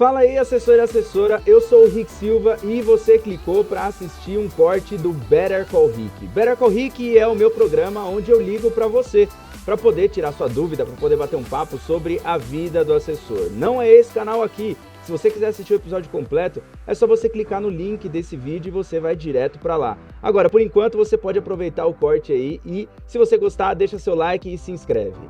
Fala aí, assessor e assessora, eu sou o Rick Silva e você clicou para assistir um corte do Better Call Rick. Better Call Rick é o meu programa onde eu ligo para você, para poder tirar sua dúvida, para poder bater um papo sobre a vida do assessor. Não é esse canal aqui. Se você quiser assistir o episódio completo, é só você clicar no link desse vídeo e você vai direto para lá. Agora, por enquanto, você pode aproveitar o corte aí e, se você gostar, deixa seu like e se inscreve.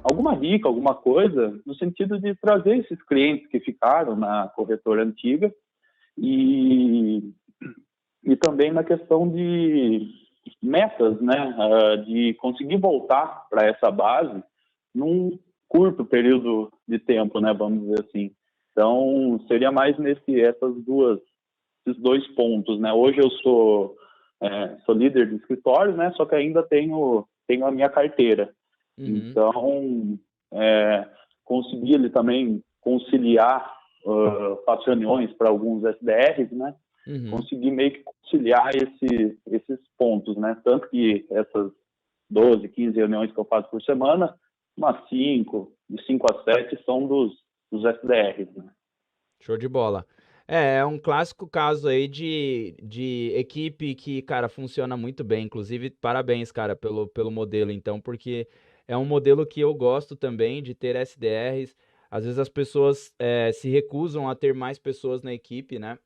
Alguma dica, alguma coisa, no sentido de trazer esses clientes que ficaram na corretora antiga e também na questão de metas, né, de conseguir voltar para essa base num curto período de tempo, né, vamos dizer assim. Então, seria mais esses dois pontos, né. Hoje eu sou líder de escritório, né, só que ainda tenho a minha carteira. Então, consegui ali também conciliar, faço reuniões para alguns SDRs, né? Consegui meio que conciliar esses pontos, né? Tanto que essas 12, 15 reuniões que eu faço por semana, umas 5 a 7 são dos SDRs, né? Show de bola. É um clássico caso aí de equipe que, cara, funciona muito bem. Inclusive, parabéns, cara, pelo modelo, então, porque é um modelo que eu gosto também de ter SDRs. Às vezes as pessoas se recusam a ter mais pessoas na equipe, né?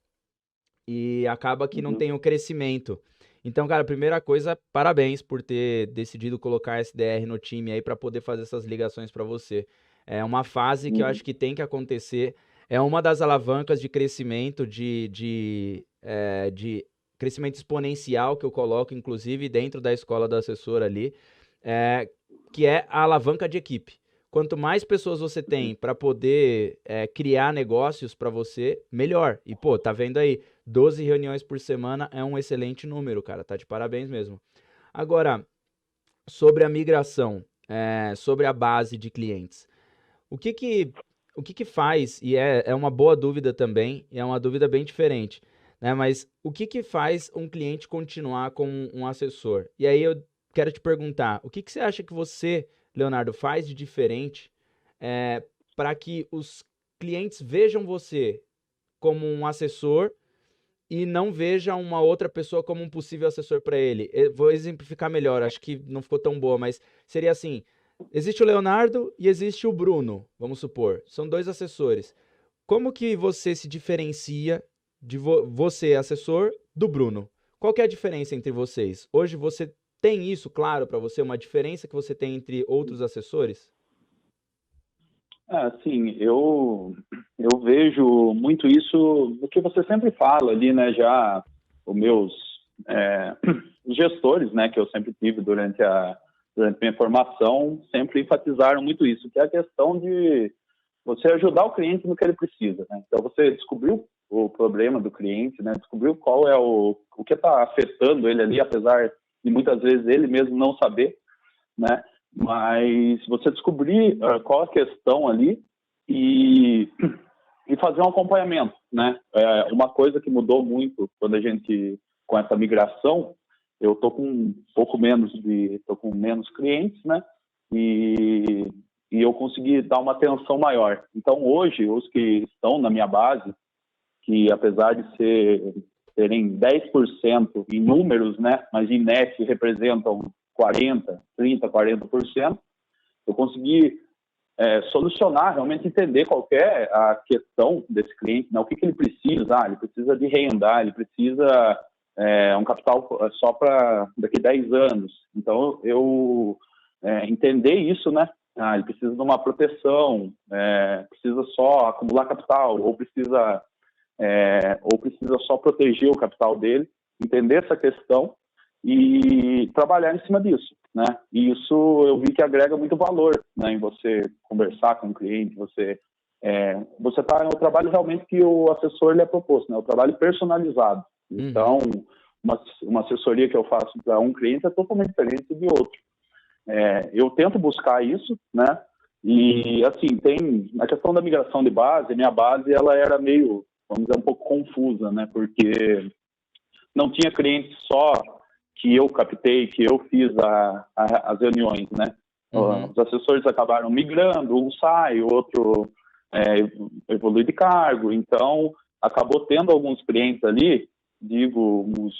E acaba que não tem o crescimento. Então, cara, primeira coisa, parabéns por ter decidido colocar SDR no time aí para poder fazer essas ligações para você. É uma fase que eu acho que tem que acontecer. É uma das alavancas de crescimento, de crescimento exponencial que eu coloco, inclusive, dentro da escola do assessor ali, que é a alavanca de equipe. Quanto mais pessoas você tem para poder criar negócios para você, melhor. E, pô, tá vendo aí, 12 reuniões por semana é um excelente número, cara. Tá de parabéns mesmo. Agora, sobre a migração, sobre a base de clientes. O que faz, e é uma boa dúvida também, e é uma dúvida bem diferente, né? Mas o que faz um cliente continuar com um assessor? E aí eu quero te perguntar, o que você acha que você, Leonardo, faz de diferente para que os clientes vejam você como um assessor e não vejam uma outra pessoa como um possível assessor para ele? Eu vou exemplificar melhor, acho que não ficou tão boa, mas seria assim: existe o Leonardo e existe o Bruno, vamos supor. São dois assessores. Como que você se diferencia de você, assessor, do Bruno? Qual que é a diferença entre vocês? Hoje você tem isso claro para você, uma diferença que você tem entre outros assessores? Sim, eu vejo muito isso do que você sempre fala ali, né? Já os meus gestores, né, que eu sempre tive durante minha formação, sempre enfatizaram muito isso, que é a questão de você ajudar o cliente no que ele precisa, né? Então, você descobriu o problema do cliente, né? Descobriu qual é o que está afetando ele ali, apesar de muitas vezes ele mesmo não saber, né? Mas você descobrir qual a questão ali e fazer um acompanhamento, né? Uma coisa que mudou muito com essa migração, eu tô com menos clientes, né? E eu consegui dar uma atenção maior. Então, hoje, os que estão na minha base, que apesar de terem 10% em números, né? Mas em net representam 40%, eu consegui solucionar, realmente entender qual é a questão desse cliente, né? O que ele precisa. Ele precisa de renda, ele precisa um capital só para daqui 10 anos. Então, eu entender isso, né? Ele precisa de uma proteção, precisa só acumular capital, ou precisa só proteger o capital dele, entender essa questão e trabalhar em cima disso, né? E isso eu vi que agrega muito valor, né, em você conversar com o cliente, você está no trabalho realmente que o assessor lhe é proposto, né? O trabalho personalizado. Então, uma assessoria que eu faço para um cliente é totalmente diferente de outro. Eu tento buscar isso, né? E, assim, tem a questão da migração de base. Minha base, ela era meio, vamos dizer, um pouco confusa, né? Porque não tinha cliente só que eu captei, que eu fiz as reuniões, né? Os assessores acabaram migrando, um sai, o outro evolui de cargo. Então, acabou tendo alguns clientes ali, digo, uns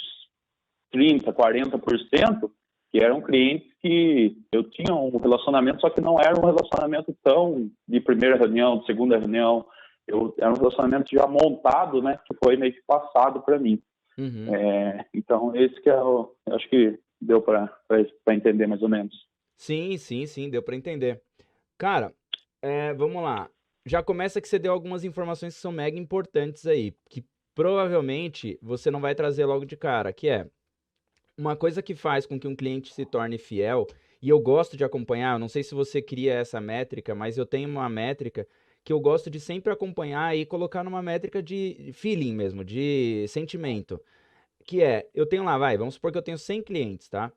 30%, 40%, que eram clientes que eu tinha um relacionamento, só que não era um relacionamento tão de primeira reunião, de segunda reunião. Era um relacionamento já montado, né, que foi meio que passado para mim. Uhum. Então, esse que eu acho que deu para entender mais ou menos. Sim, sim, sim, deu pra entender. Cara, vamos lá. Já começa que você deu algumas informações que são mega importantes aí, que provavelmente você não vai trazer logo de cara, que é uma coisa que faz com que um cliente se torne fiel, e eu gosto de acompanhar, eu não sei se você cria essa métrica, mas eu tenho uma métrica que eu gosto de sempre acompanhar e colocar numa métrica de feeling mesmo, de sentimento, que é, eu tenho lá, vamos supor que eu tenho 100 clientes, tá?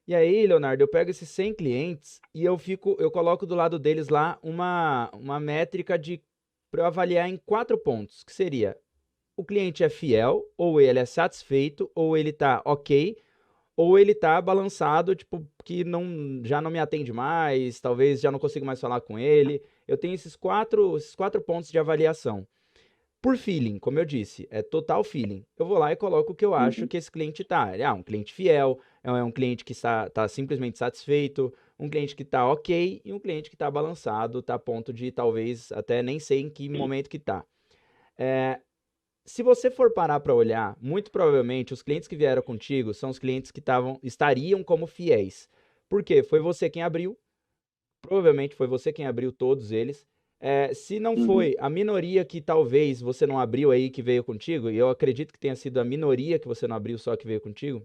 E aí, Leonardo, eu pego esses 100 clientes e eu coloco do lado deles lá uma métrica de para eu avaliar em 4 pontos, que seria o cliente é fiel, ou ele é satisfeito, ou ele tá ok, ou ele tá balançado, tipo, que não, já não me atende mais, talvez já não consigo mais falar com ele. Eu tenho esses quatro pontos de avaliação. Por feeling, como eu disse, é total feeling. Eu vou lá e coloco o que eu acho Uhum, que esse cliente tá. Um cliente fiel, é um cliente que tá simplesmente satisfeito, um cliente que tá ok e um cliente que tá balançado, tá a ponto de talvez até nem sei em que momento que tá. É, Se você for parar para olhar, muito provavelmente os clientes que vieram contigo são os clientes que estariam como fiéis. Por quê? Foi você quem abriu, provavelmente foi você quem abriu todos eles. Se não uhum, foi a minoria que talvez você não abriu aí que veio contigo, e eu acredito que tenha sido a minoria que você não abriu só que veio contigo,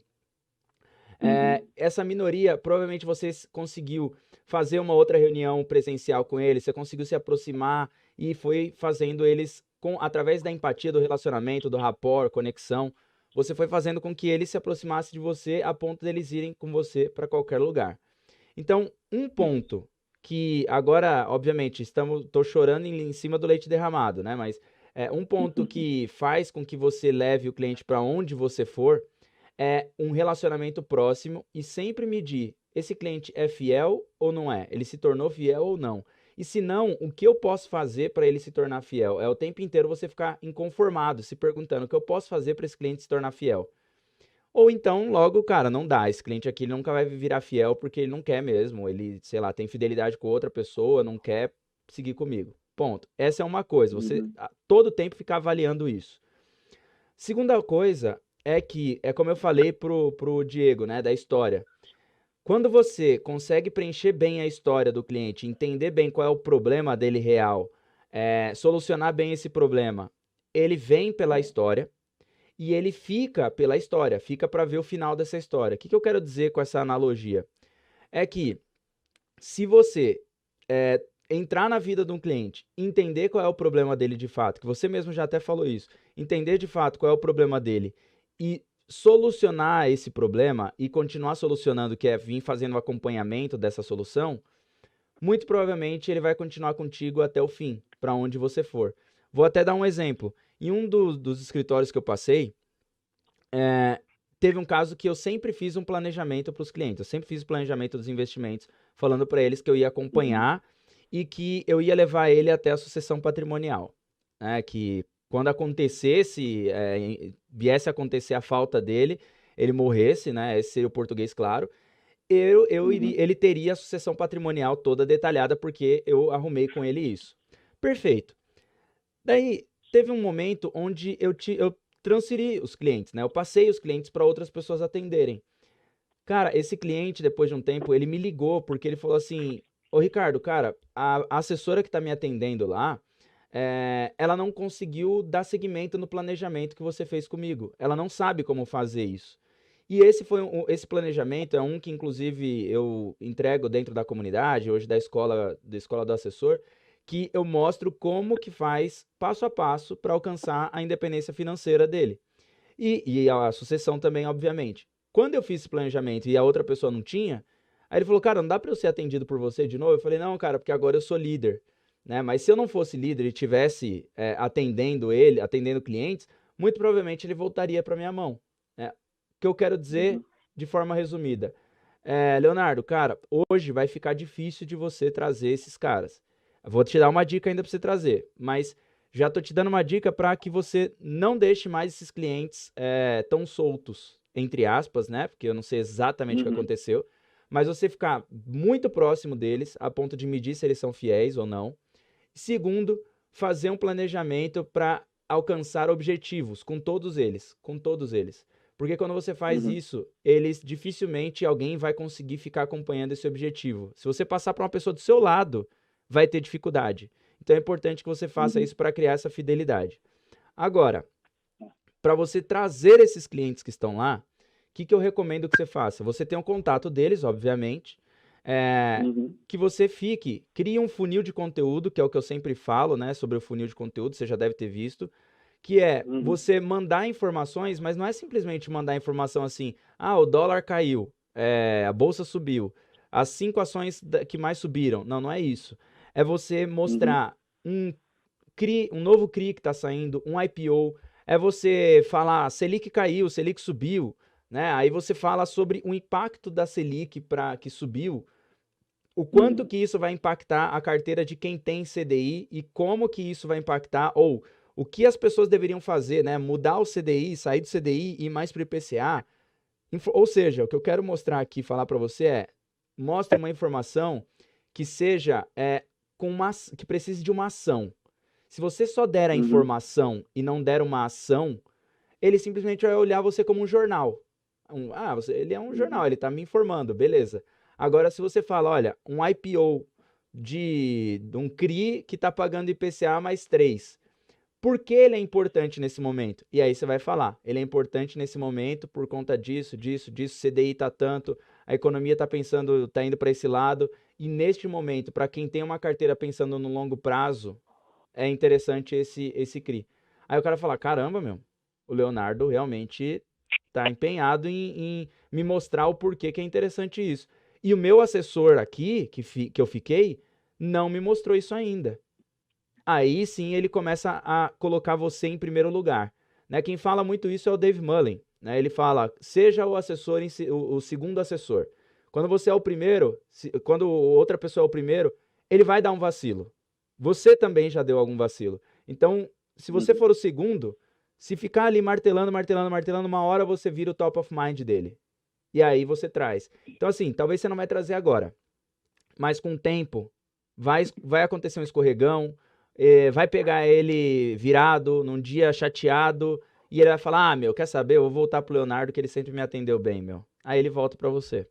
uhum, essa minoria provavelmente você conseguiu fazer uma outra reunião presencial com eles, você conseguiu se aproximar e foi fazendo eles através da empatia, do relacionamento, do rapport, conexão, você foi fazendo com que eles se aproximassem de você a ponto deles irem com você para qualquer lugar. Então, um ponto que agora, obviamente, tô chorando em cima do leite derramado, né? Mas um ponto que faz com que você leve o cliente para onde você for é um relacionamento próximo e sempre medir: esse cliente é fiel ou não é? Ele se tornou fiel ou não? E se não, o que eu posso fazer para ele se tornar fiel? É o tempo inteiro você ficar inconformado, se perguntando o que eu posso fazer para esse cliente se tornar fiel. Ou então, logo, cara, não dá. Esse cliente aqui ele nunca vai virar fiel porque ele não quer mesmo. Ele, sei lá, tem fidelidade com outra pessoa, não quer seguir comigo. Ponto. Essa é uma coisa. Você uhum, todo tempo ficar avaliando isso. Segunda coisa é que, é como eu falei pro Diego, né, da história. Quando você consegue preencher bem a história do cliente, entender bem qual é o problema dele real, solucionar bem esse problema, ele vem pela história e ele fica pela história, fica para ver o final dessa história. O que eu quero dizer com essa analogia? É que se você entrar na vida de um cliente, entender qual é o problema dele de fato, que você mesmo já até falou isso, entender de fato qual é o problema dele e solucionar esse problema e continuar solucionando, que é vir fazendo o acompanhamento dessa solução, muito provavelmente ele vai continuar contigo até o fim, para onde você for. Vou até dar um exemplo. Em um dos escritórios que eu passei, é, teve um caso que eu sempre fiz um planejamento para os clientes, eu sempre fiz o planejamento dos investimentos, falando para eles que eu ia uhum, acompanhar e que eu ia levar ele até a sucessão patrimonial, né? Que quando acontecesse, viesse a acontecer a falta dele, ele morresse, né? Esse seria o português, claro. uhum, Ele teria a sucessão patrimonial toda detalhada porque eu arrumei com ele isso. Perfeito. Daí teve um momento onde eu transferi os clientes, né? Eu passei os clientes para outras pessoas atenderem. Cara, esse cliente, depois de um tempo, ele me ligou porque ele falou assim: Ô Ricardo, cara, a assessora que tá me atendendo lá, ela não conseguiu dar seguimento no planejamento que você fez comigo. Ela não sabe como fazer isso. E esse planejamento é um que, inclusive, eu entrego dentro da comunidade, hoje da escola do assessor, que eu mostro como que faz passo a passo para alcançar a independência financeira dele. E a sucessão também, obviamente. Quando eu fiz esse planejamento e a outra pessoa não tinha, aí ele falou: cara, não dá para eu ser atendido por você de novo? Eu falei: não, cara, porque agora eu sou líder, né? Mas se eu não fosse líder e tivesse atendendo clientes, muito provavelmente ele voltaria para minha mão, né? O que eu quero dizer uhum, de forma resumida: Leonardo, cara, hoje vai ficar difícil de você trazer esses caras. Vou te dar uma dica ainda para você trazer, mas já estou te dando uma dica para que você não deixe mais esses clientes tão soltos, entre aspas, né? Porque eu não sei exatamente o que Uhum, aconteceu, mas você ficar muito próximo deles, a ponto de medir se eles são fiéis ou não. Segundo, fazer um planejamento para alcançar objetivos com todos eles. Porque quando você faz uhum, isso, eles dificilmente alguém vai conseguir ficar acompanhando esse objetivo. Se você passar para uma pessoa do seu lado, vai ter dificuldade. Então é importante que você faça uhum, isso para criar essa fidelidade. Agora, para você trazer esses clientes que estão lá, o que eu recomendo que você faça? Você tem um contato deles, obviamente, uhum, que você crie um funil de conteúdo, que é o que eu sempre falo, né, sobre o funil de conteúdo, você já deve ter visto, que é uhum, você mandar informações, mas não é simplesmente mandar informação assim, o dólar caiu, a bolsa subiu, as 5 ações que mais subiram. Não, não é isso. É você uhum, mostrar um um novo CRI que está saindo, um IPO, é você falar Selic caiu, Selic subiu, né? Aí você fala sobre o impacto da Selic para que subiu, o quanto uhum, que isso vai impactar a carteira de quem tem CDI e como que isso vai impactar, ou o que as pessoas deveriam fazer, né? Mudar o CDI, sair do CDI e ir mais para o IPCA. Ou seja, o que eu quero mostrar aqui, falar para você mostre uma informação que seja que precise de uma ação. Se você só der a uhum, informação e não der uma ação, ele simplesmente vai olhar você como um jornal. Ele é um jornal, uhum, ele está me informando, beleza. Agora, se você fala, olha, um IPO de um CRI que está pagando IPCA mais 3, por que ele é importante nesse momento? E aí você vai falar, ele é importante nesse momento por conta disso, disso, disso, CDI está tanto, a economia está pensando, está indo para esse lado, e neste momento, para quem tem uma carteira pensando no longo prazo, é interessante esse CRI. Aí o cara fala, caramba, meu, o Leonardo realmente tá empenhado em me mostrar o porquê que é interessante isso. E o meu assessor aqui, que eu fiquei, não me mostrou isso ainda. Aí sim ele começa a colocar você em primeiro lugar. Né? Quem fala muito isso é o Dave Mullen. Né? Ele fala, seja o assessor, o segundo assessor. Quando você é o primeiro, quando outra pessoa é o primeiro, ele vai dar um vacilo. Você também já deu algum vacilo. Então, se você uhum. for o segundo, se ficar ali martelando, martelando, martelando, uma hora você vira o top of mind dele. E aí você traz. Então, assim, talvez você não vai trazer agora, mas com o tempo vai acontecer um escorregão, vai pegar ele virado, num dia chateado, e ele vai falar: meu, quer saber? Eu vou voltar pro Leonardo, que ele sempre me atendeu bem, meu. Aí ele volta pra você.